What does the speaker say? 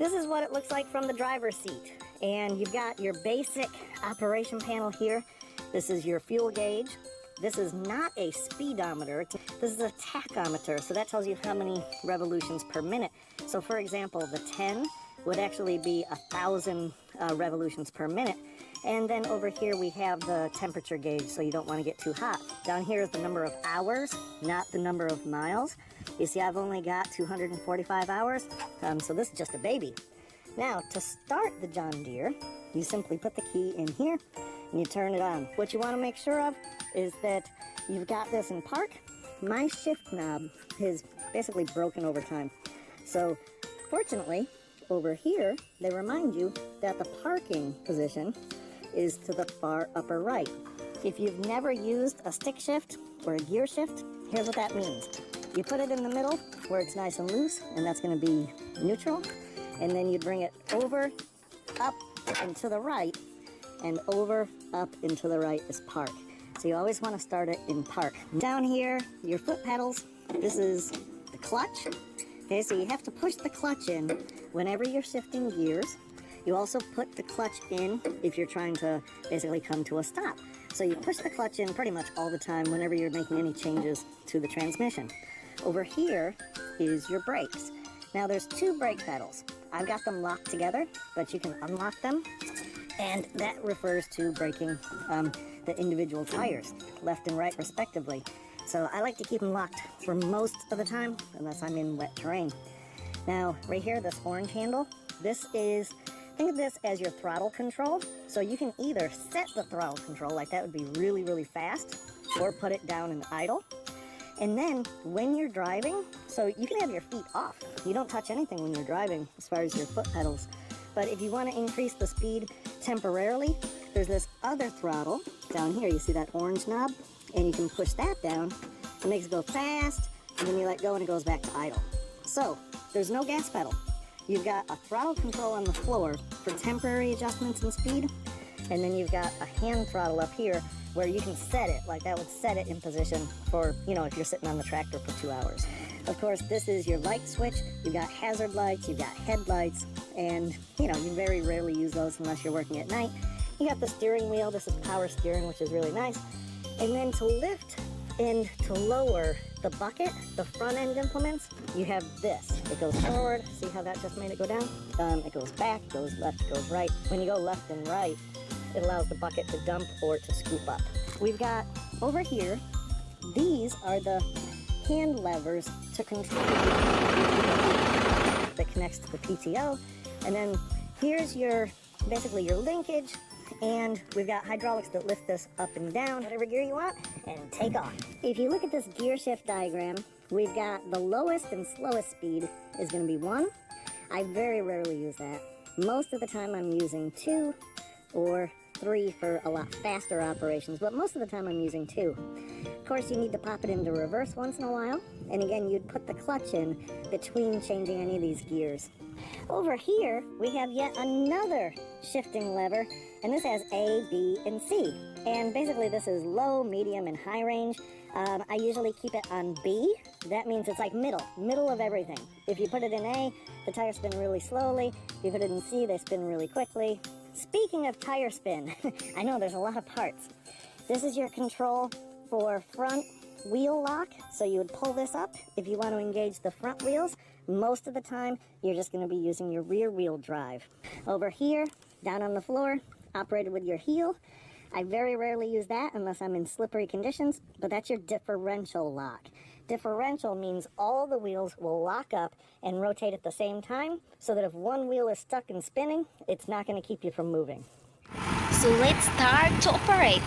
This is what it looks like from the driver's seat. And you've got your basic operation panel here. This is your fuel gauge. This is not a speedometer. This is a tachometer, so that tells you how many revolutions per minute. So for example, the 10 would actually be 1,000 revolutions per minute. And then over here we have the temperature gauge, so you don't want to get too hot. Down here is the number of hours, not the number of miles. You see, I've only got 245 hours, so this is just a baby. Now, to start the John Deere, you simply put the key in here and you turn it on. What you want to make sure of is that you've got this in park. My shift knob is basically broken over time. So, fortunately, over here, they remind you that the parking position is to the far upper right. If you've never used a stick shift or a gear shift, here's what that means. You put it in the middle where it's nice and loose, and that's going to be neutral. And then you bring it over, up, and to the right, and over, up, and to the right is park. So you always want to start it in park. Down here, your foot pedals, this is the clutch. Okay, so you have to push the clutch in whenever you're shifting gears. You also put the clutch in if you're trying to basically come to a stop. So you push the clutch in pretty much all the time whenever you're making any changes to the transmission. Over here is your brakes. Now there's two brake pedals. I've got them locked together, but you can unlock them. And that refers to braking the individual tires, left and right respectively. So I like to keep them locked for most of the time, unless I'm in wet terrain. Now, right here, this orange handle, this is, think of this as your throttle control. So you can either set the throttle control, like that would be really, really fast, or put it down in idle. And then when you're driving, so you can have your feet off. You don't touch anything when you're driving as far as your foot pedals. But if you want to increase the speed temporarily, there's this other throttle down here. You see that orange knob? And you can push that down. It makes it go fast, and then you let go and it goes back to idle. So there's no gas pedal. You've got a throttle control on the floor for temporary adjustments in speed, and then you've got a hand throttle up here where you can set it, like that would set it in position for, you know, if you're sitting on the tractor for 2 hours. Of course, this is your light switch. You've got hazard lights, you've got headlights, and, you know, you very rarely use those unless you're working at night. You got the steering wheel. This is power steering, which is really nice. And then to lift and to lower the bucket, the front end implements, you have this. It goes forward. See how that just made it go down? It goes back, it goes left, it goes right. When you go left and right, it allows the bucket to dump or to scoop up. We've got over here, these are the hand levers to control that connects to the PTO. And then here's your, basically your linkage. And we've got hydraulics that lift this up and down, whatever gear you want, and take off. If you look at this gear shift diagram, we've got the lowest and slowest speed is going to be 1. I very rarely use that. Most of the time I'm using 2 or 3 for a lot faster operations, but most of the time I'm using 2. Of course, you need to pop it into reverse once in a while, and again, you'd put the clutch in between changing any of these gears. Over here, we have yet another shifting lever, and this has A, B, and C. And basically this is low, medium, and high range. I usually keep it on B. That means it's like middle of everything. If you put it in A, the tires spin really slowly. If you put it in C, they spin really quickly. Speaking of tire spin, I know there's a lot of parts. This is your control for front wheel lock. So you would pull this up if you want to engage the front wheels. Most of the time, you're just going to be using your rear wheel drive. Over here, down on the floor, operated with your heel. I very rarely use that unless I'm in slippery conditions, but that's your differential lock. Differential means all the wheels will lock up and rotate at the same time, so that if one wheel is stuck and spinning, it's not going to keep you from moving. So let's start to operate.